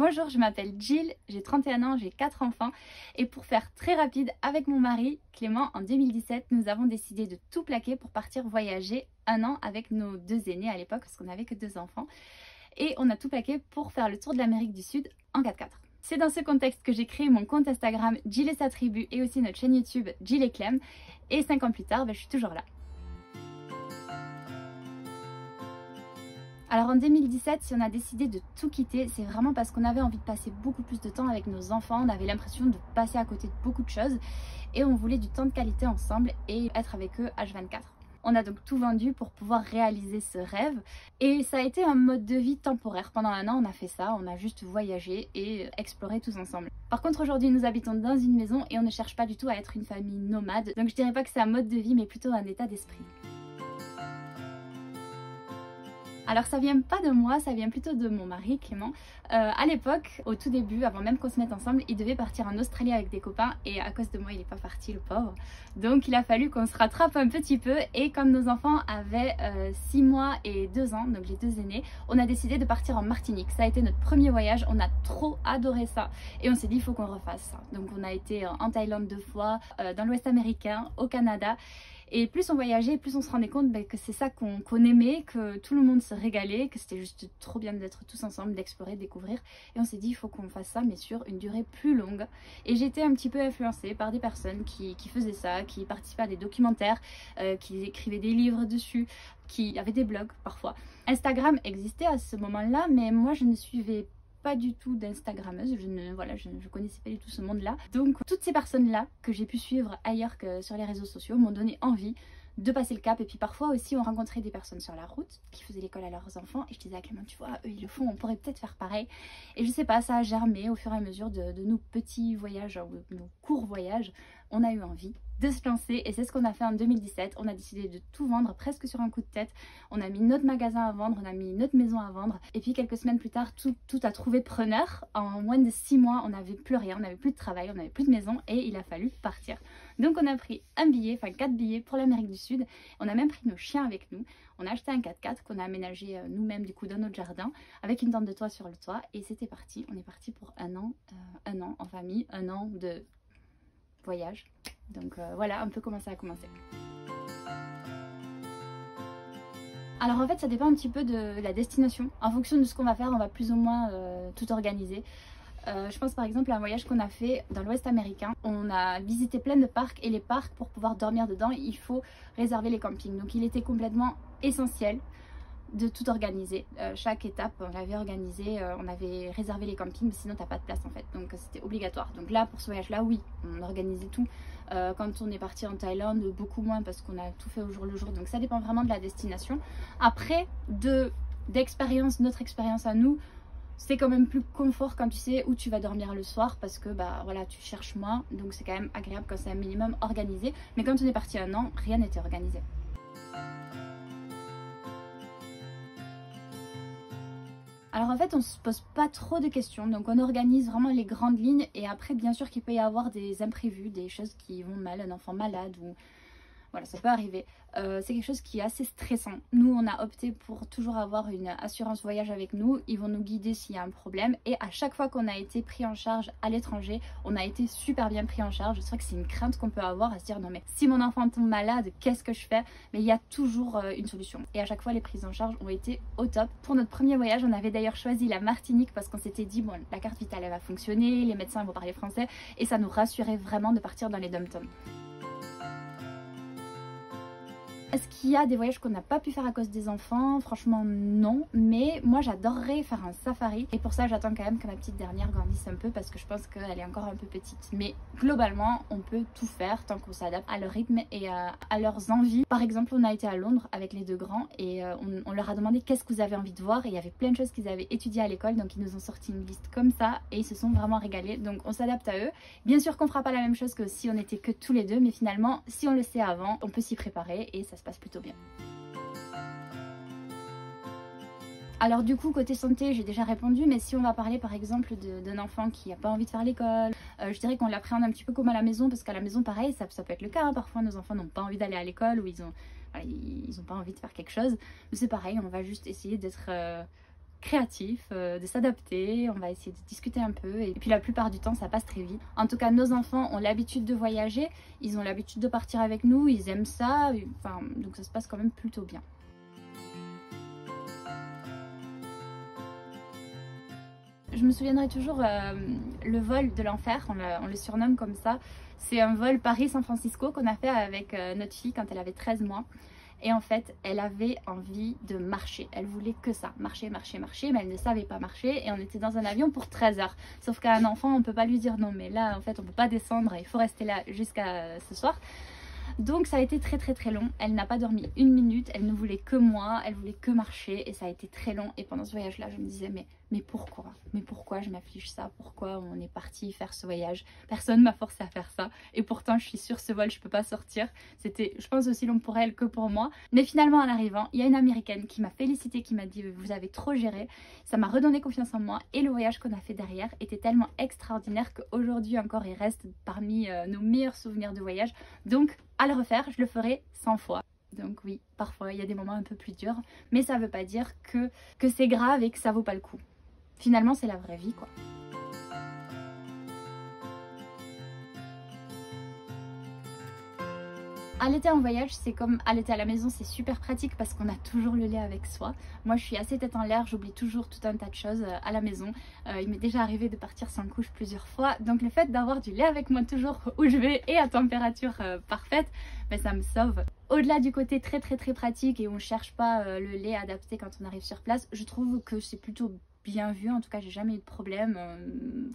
Bonjour, je m'appelle Jill, j'ai 31 ans, j'ai 4 enfants et pour faire très rapide, avec mon mari Clément, en 2017, nous avons décidé de tout plaquer pour partir voyager 1 an avec nos 2 aînés à l'époque parce qu'on n'avait que 2 enfants. Et on a tout plaqué pour faire le tour de l'Amérique du Sud en 4x4. C'est dans ce contexte que j'ai créé mon compte Instagram Jill et sa tribu et aussi notre chaîne YouTube Jill et Clem. Et 5 ans plus tard, je suis toujours là. Alors en 2017, si on a décidé de tout quitter, c'est vraiment parce qu'on avait envie de passer beaucoup plus de temps avec nos enfants. On avait l'impression de passer à côté de beaucoup de choses et on voulait du temps de qualité ensemble et être avec eux H24. On a donc tout vendu pour pouvoir réaliser ce rêve et ça a été un mode de vie temporaire. Pendant 1 an, on a fait ça, on a juste voyagé et exploré tous ensemble. Par contre, aujourd'hui, nous habitons dans une maison et on ne cherche pas du tout à être une famille nomade. Donc je dirais pas que c'est un mode de vie, mais plutôt un état d'esprit. Alors ça vient pas de moi, ça vient plutôt de mon mari Clément. À l'époque, au tout début, avant même qu'on se mette ensemble, il devait partir en Australie avec des copains et à cause de moi il n'est pas parti, le pauvre. Donc il a fallu qu'on se rattrape un petit peu et comme nos enfants avaient 6 mois et 2 ans, donc les 2 aînés, on a décidé de partir en Martinique. Ça a été notre premier voyage, on a trop adoré ça et on s'est dit il faut qu'on refasse ça. Donc on a été en Thaïlande 2 fois, dans l'Ouest américain, au Canada. Et plus on voyageait, plus on se rendait compte que c'est ça qu'on aimait, que tout le monde se régalait, que c'était juste trop bien d'être tous ensemble, d'explorer, de découvrir. Et on s'est dit il faut qu'on fasse ça mais sur une durée plus longue. Et j'ai été un petit peu influencée par des personnes qui faisaient ça, qui participaient à des documentaires, qui écrivaient des livres dessus, qui avaient des blogs parfois. Instagram existait à ce moment-là mais moi je ne suivais pas du tout d'instagrammeuse, je connaissais pas du tout ce monde là. Donc toutes ces personnes là que j'ai pu suivre ailleurs que sur les réseaux sociaux m'ont donné envie de passer le cap. Et puis parfois aussi on rencontrait des personnes sur la route qui faisaient l'école à leurs enfants et je disais à Clément tu vois eux ils le font, on pourrait peut-être faire pareil. Et je sais pas, ça a germé au fur et à mesure de nos petits voyages, nos courts voyages. On a eu envie de se lancer et c'est ce qu'on a fait en 2017. On a décidé de tout vendre presque sur un coup de tête. On a mis notre magasin à vendre, on a mis notre maison à vendre et puis quelques semaines plus tard tout a trouvé preneur. En moins de 6 mois on n'avait plus rien, on n'avait plus de travail, on n'avait plus de maison et il a fallu partir. Donc on a pris un billet, enfin 4 billets pour l'Amérique du Sud. On a même pris nos chiens avec nous. On a acheté un 4x4 qu'on a aménagé nous-mêmes du coup dans notre jardin avec une tente de toit sur le toit et c'était parti. On est parti pour 1 an en famille, 1 an de voyage. Donc voilà un peu comment ça a commencé. Alors en fait ça dépend un petit peu de la destination. En fonction de ce qu'on va faire on va plus ou moins tout organiser. Je pense par exemple à un voyage qu'on a fait dans l'Ouest américain. On a visité plein de parcs et les parcs pour pouvoir dormir dedans il faut réserver les campings. Donc il était complètement essentiel de tout organiser. Chaque étape on l'avait organisé, on avait réservé les campings mais sinon t'as pas de place en fait donc c'était obligatoire. Donc là pour ce voyage là oui on organisait tout. Quand on est parti en Thaïlande beaucoup moins parce qu'on a tout fait au jour le jour donc ça dépend vraiment de la destination. Après d'expérience, notre expérience à nous, c'est quand même plus confort quand tu sais où tu vas dormir le soir parce que bah voilà tu cherches moins donc c'est quand même agréable quand c'est un minimum organisé. Mais quand on est parti 1 an rien n'était organisé. Alors en fait on se pose pas trop de questions donc on organise vraiment les grandes lignes et après bien sûr qu'il peut y avoir des imprévus, des choses qui vont mal, un enfant malade ou voilà ça peut arriver. C'est quelque chose qui est assez stressant. Nous on a opté pour toujours avoir une assurance voyage avec nous, ils vont nous guider s'il y a un problème et à chaque fois qu'on a été pris en charge à l'étranger, on a été super bien pris en charge. C'est vrai que c'est une crainte qu'on peut avoir à se dire non mais si mon enfant tombe malade qu'est-ce que je fais, mais il y a toujours une solution et à chaque fois les prises en charge ont été au top. Pour notre premier voyage on avait d'ailleurs choisi la Martinique parce qu'on s'était dit bon la carte vitale elle va fonctionner, les médecins vont parler français et ça nous rassurait vraiment de partir dans les dom-toms. Est-ce qu'il y a des voyages qu'on n'a pas pu faire à cause des enfants? Franchement non, mais moi j'adorerais faire un safari et pour ça j'attends quand même que ma petite dernière grandisse un peu parce que je pense qu'elle est encore un peu petite. Mais globalement on peut tout faire tant qu'on s'adapte à leur rythme et à leurs envies. Par exemple on a été à Londres avec les 2 grands et on leur a demandé qu'est-ce que vous avez envie de voir et il y avait plein de choses qu'ils avaient étudiées à l'école donc ils nous ont sorti une liste comme ça et ils se sont vraiment régalés donc on s'adapte à eux. Bien sûr qu'on fera pas la même chose que si on était que tous les deux mais finalement si on le sait avant on peut s'y préparer et ça se passe plutôt bien. Alors du coup côté santé j'ai déjà répondu mais si on va parler par exemple d'un enfant qui n'a pas envie de faire l'école, je dirais qu'on l'appréhende un petit peu comme à la maison parce qu'à la maison pareil ça peut être le cas, hein. Parfois nos enfants n'ont pas envie d'aller à l'école ou ils ont pas envie de faire quelque chose mais c'est pareil on va juste essayer d'être créatif, de s'adapter, on va essayer de discuter un peu et puis la plupart du temps ça passe très vite. En tout cas nos enfants ont l'habitude de voyager, ils ont l'habitude de partir avec nous, ils aiment ça, enfin, donc ça se passe quand même plutôt bien. Je me souviendrai toujours le vol de l'enfer, on le surnomme comme ça. C'est un vol Paris-San Francisco qu'on a fait avec notre fille quand elle avait 13 mois. Et en fait, elle avait envie de marcher. Elle voulait que ça, marcher, marcher, marcher, mais elle ne savait pas marcher. Et on était dans un avion pour 13 heures. Sauf qu'à un enfant, on ne peut pas lui dire non, mais là, en fait, on ne peut pas descendre, il faut rester là jusqu'à ce soir. Donc ça a été très très très long, elle n'a pas dormi une minute, elle ne voulait que moi, elle voulait que marcher et ça a été très long. Et pendant ce voyage là je me disais mais pourquoi je m'afflige ça, pourquoi on est parti faire ce voyage, personne m'a forcé à faire ça et pourtant je suis sur ce vol, je peux pas sortir. C'était je pense aussi long pour elle que pour moi, mais finalement en arrivant il y a une américaine qui m'a félicité, qui m'a dit vous avez trop géré, ça m'a redonné confiance en moi et le voyage qu'on a fait derrière était tellement extraordinaire qu'aujourd'hui encore il reste parmi nos meilleurs souvenirs de voyage. Donc à le refaire, je le ferai 100 fois. Donc oui, parfois il y a des moments un peu plus durs, mais ça veut pas dire que c'est grave et que ça vaut pas le coup. Finalement, c'est la vraie vie, quoi. Allaiter en voyage, c'est comme allaiter à la maison, c'est super pratique parce qu'on a toujours le lait avec soi. Moi je suis assez tête en l'air, j'oublie toujours tout un tas de choses à la maison. Il m'est déjà arrivé de partir sans couche plusieurs fois, donc le fait d'avoir du lait avec moi toujours où je vais et à température parfaite, ben, ça me sauve. Au-delà du côté très pratique et on ne cherche pas le lait adapté quand on arrive sur place, je trouve que c'est plutôt bien vu, en tout cas j'ai jamais eu de problème,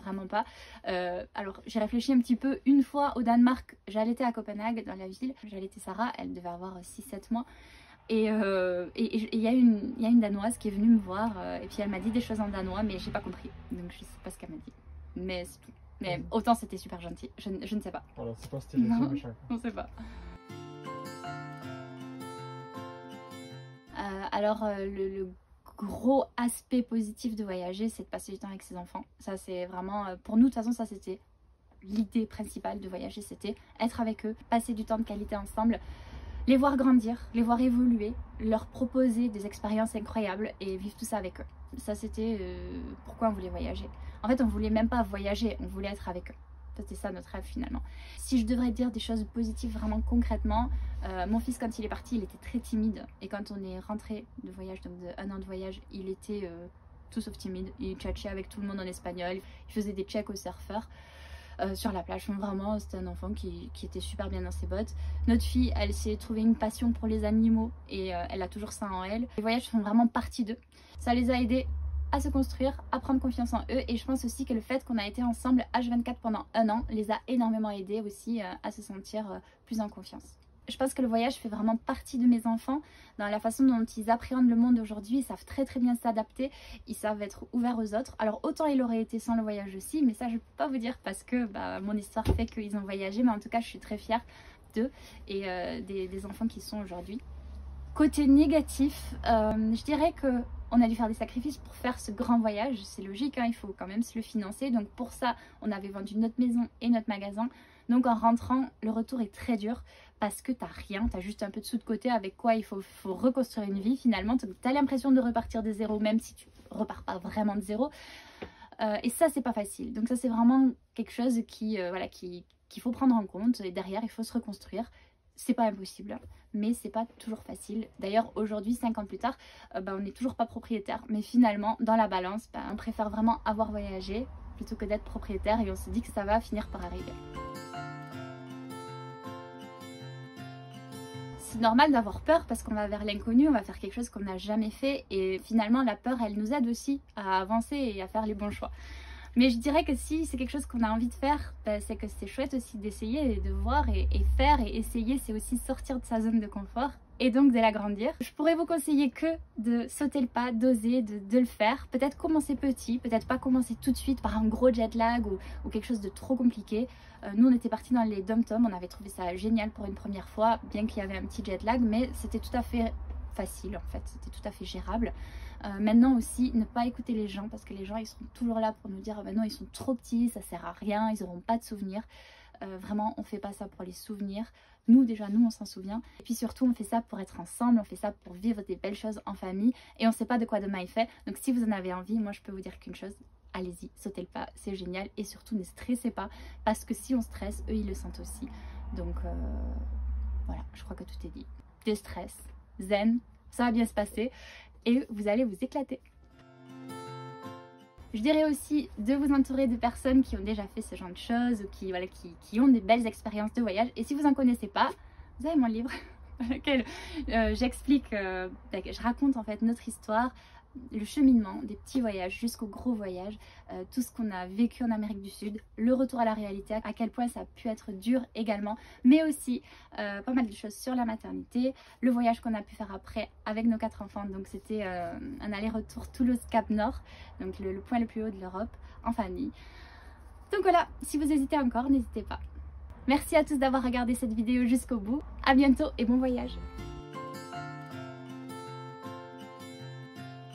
vraiment pas. Alors j'ai réfléchi un petit peu, une fois au Danemark, j'allaitais à Copenhague dans la ville, j'allaitais Sarah, elle devait avoir 6-7 mois et il y a une Danoise qui est venue me voir et puis elle m'a dit des choses en danois mais j'ai pas compris, donc je sais pas ce qu'elle m'a dit, mais c'est tout. Mais autant c'était super gentil, je ne sais pas. Voilà, c'est pas stylé, c'est méchant. On sait pas. Alors le gros aspect positif de voyager, c'est de passer du temps avec ses enfants. Ça c'est vraiment, pour nous de toute façon ça c'était l'idée principale de voyager, c'était être avec eux, passer du temps de qualité ensemble, les voir grandir, les voir évoluer, leur proposer des expériences incroyables et vivre tout ça avec eux. Ça c'était pourquoi on voulait voyager. En fait on voulait même pas voyager, on voulait être avec eux. C'était ça notre rêve finalement. Si je devrais dire des choses positives vraiment concrètement, mon fils quand il est parti il était très timide et quand on est rentré de voyage, donc de 1 an de voyage, il était tout sauf timide. Il tchatchait avec tout le monde en espagnol, il faisait des checks aux surfeurs sur la plage. Donc, vraiment c'était un enfant qui était super bien dans ses bottes. Notre fille elle s'est trouvé une passion pour les animaux et elle a toujours ça en elle. Les voyages font vraiment partie d'eux. Ça les a aidés à se construire, à prendre confiance en eux et je pense aussi que le fait qu'on a été ensemble H24 pendant 1 an les a énormément aidés aussi à se sentir plus en confiance. Je pense que le voyage fait vraiment partie de mes enfants dans la façon dont ils appréhendent le monde aujourd'hui, ils savent très bien s'adapter, ils savent être ouverts aux autres. Alors autant il aurait été sans le voyage aussi, mais ça je peux pas vous dire parce que mon histoire fait qu'ils ont voyagé, mais en tout cas je suis très fière d'eux et des enfants qui sont aujourd'hui. Côté négatif, je dirais que on a dû faire des sacrifices pour faire ce grand voyage, c'est logique, hein, il faut quand même se le financer. Donc pour ça, on avait vendu notre maison et notre magasin. Donc en rentrant, le retour est très dur parce que t'as rien, t'as juste un peu de sous de côté avec quoi il faut reconstruire une vie finalement. T'as l'impression de repartir de zéro même si tu repars pas vraiment de zéro. Et ça c'est pas facile. Donc ça c'est vraiment quelque chose qu'il faut prendre en compte et derrière il faut se reconstruire. C'est pas impossible, mais c'est pas toujours facile. D'ailleurs aujourd'hui 5 ans plus tard on n'est toujours pas propriétaire, mais finalement dans la balance on préfère vraiment avoir voyagé plutôt que d'être propriétaire et on se dit que ça va finir par arriver. C'est normal d'avoir peur parce qu'on va vers l'inconnu, on va faire quelque chose qu'on n'a jamais fait et finalement la peur elle nous aide aussi à avancer et à faire les bons choix. Mais je dirais que si c'est quelque chose qu'on a envie de faire, c'est que c'est chouette aussi d'essayer et de voir et faire et essayer, c'est aussi sortir de sa zone de confort et donc de l'agrandir. Je pourrais vous conseiller que de sauter le pas, d'oser, de le faire. Peut-être commencer petit, peut-être pas commencer tout de suite par un gros jet lag ou quelque chose de trop compliqué. Nous on était partis dans les dom-toms, on avait trouvé ça génial pour une première fois, bien qu'il y avait un petit jet lag, mais c'était tout à fait facile en fait, c'était tout à fait gérable. Maintenant aussi, ne pas écouter les gens parce que les gens ils seront toujours là pour nous dire non ils sont trop petits, ça sert à rien, ils n'auront pas de souvenirs. Vraiment on fait pas ça pour les souvenirs, nous déjà, nous on s'en souvient. Et puis surtout on fait ça pour être ensemble, on fait ça pour vivre des belles choses en famille et on sait pas de quoi demain est fait. Donc si vous en avez envie, moi je peux vous dire qu'une chose, allez-y, sautez le pas, c'est génial. Et surtout ne stressez pas parce que si on stresse, eux ils le sentent aussi. Donc voilà, je crois que tout est dit. Déstress, zen, ça va bien se passer et vous allez vous éclater. Je dirais aussi de vous entourer de personnes qui ont déjà fait ce genre de choses ou qui, voilà, qui ont des belles expériences de voyage. Et si vous n'en connaissez pas, vous avez mon livre dans lequel j'explique, je raconte en fait notre histoire, le cheminement des petits voyages jusqu'au gros voyage, tout ce qu'on a vécu en Amérique du Sud, le retour à la réalité, à quel point ça a pu être dur également, mais aussi pas mal de choses sur la maternité, le voyage qu'on a pu faire après avec nos 4 enfants, donc c'était un aller-retour Toulouse-Cap Nord, donc le point le plus haut de l'Europe en famille. Donc voilà, si vous hésitez encore, n'hésitez pas. Merci à tous d'avoir regardé cette vidéo jusqu'au bout, à bientôt et bon voyage.